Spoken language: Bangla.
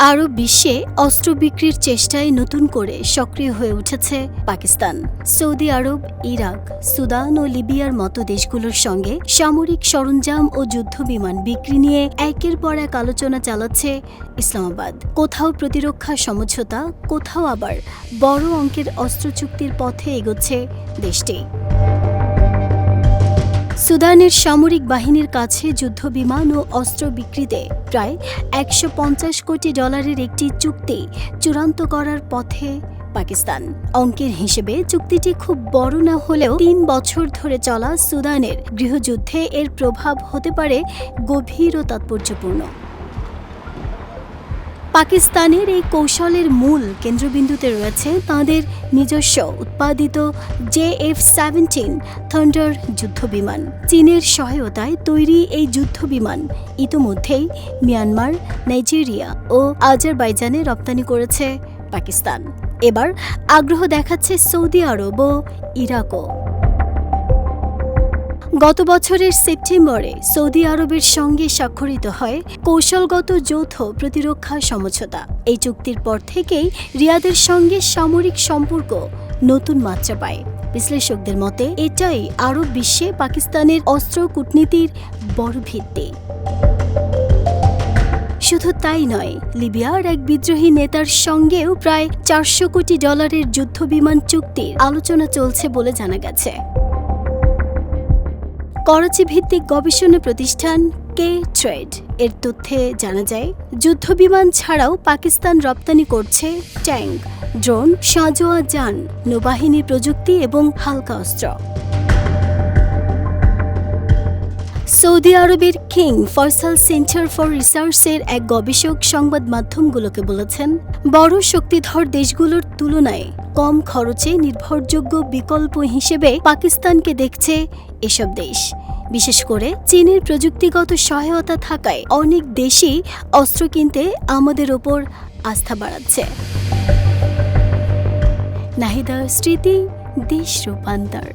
আরব বিশ্বে অস্ত্র বিক্রির চেষ্টায় নতুন করে সক্রিয় হয়ে উঠেছে পাকিস্তান। সৌদি আরব, ইরাক, সুদান ও লিবিয়ার মতো দেশগুলোর সঙ্গে সামরিক সরঞ্জাম ও যুদ্ধবিমান বিক্রি নিয়ে একের পর এক আলোচনা চালাচ্ছে ইসলামাবাদ। কোথাও প্রতিরক্ষা সমঝোতা, কোথাও আবার বড় অঙ্কের অস্ত্র চুক্তির পথে এগোচ্ছে দেশটি। সুদানের সামরিক বাহিনীর কাছে যুদ্ধবিমান ও অস্ত্র বিক্রিতে প্রায় $150 কোটি একটি চুক্তি চূড়ান্ত করার পথে পাকিস্তান। অঙ্কের হিসেবে চুক্তিটি খুব বড় না হলেও 3 বছর ধরে চলা সুদানের গৃহযুদ্ধে এর প্রভাব হতে পারে গভীর ও তাৎপর্যপূর্ণ। পাকিস্তানের এই কৌশলের মূল কেন্দ্রবিন্দুতে রয়েছে তাঁদের নিজস্ব উৎপাদিত JF-17 থান্ডার যুদ্ধবিমান। চীনের সহায়তায় তৈরি এই যুদ্ধবিমান ইতোমধ্যেই মিয়ানমার, নাইজেরিয়া ও আজারবাইজানে রপ্তানি করেছে পাকিস্তান। এবার আগ্রহ দেখাচ্ছে সৌদি আরব ও ইরাকও। গত বছরের সেপ্টেম্বরে সৌদি আরবের সঙ্গে স্বাক্ষরিত হয় কৌশলগত যৌথ প্রতিরক্ষা সমঝোতা। এই চুক্তির পর থেকেই রিয়াদের সঙ্গে সামরিক সম্পর্ক নতুন মাত্রা পায়। বিশ্লেষকদের মতে এটাই আরব বিশ্বে পাকিস্তানের অস্ত্র কূটনীতির বড় ভিত্তি। শুধু তাই নয়, লিবিয়ার এক বিদ্রোহী নেতার সঙ্গেও প্রায় $400 কোটি যুদ্ধবিমান চুক্তির আলোচনা চলছে বলে জানা গেছে। করাচি ভিত্তিক গবেষণা প্রতিষ্ঠান K-Trade এর তথ্যে জানা যায়, যুদ্ধবিমান ছাড়াও পাকিস্তান রপ্তানি করছে ট্যাঙ্ক, ড্রোন, সাঁজোয়া যান, নৌবাহিনী প্রযুক্তি এবং হালকা অস্ত্র। সৌদি আরবের কিং ফয়সাল সেন্টার ফর রিসার্চের এক গবেষক সংবাদ মাধ্যমগুলোকে বলেছেন, বড় শক্তিধর দেশগুলোর তুলনায় কম খরচে নির্ভরযোগ্য বিকল্প হিসেবে পাকিস্তানকে দেখছে এসব দেশ। বিশেষ করে চীনের প্রযুক্তিগত সহায়তা থাকায় অনেক দেশই অস্ত্র কিনতে আমাদের ওপর আস্থা বাড়াচ্ছে। নাহিদা স্মৃতি, দেশ রূপান্তর।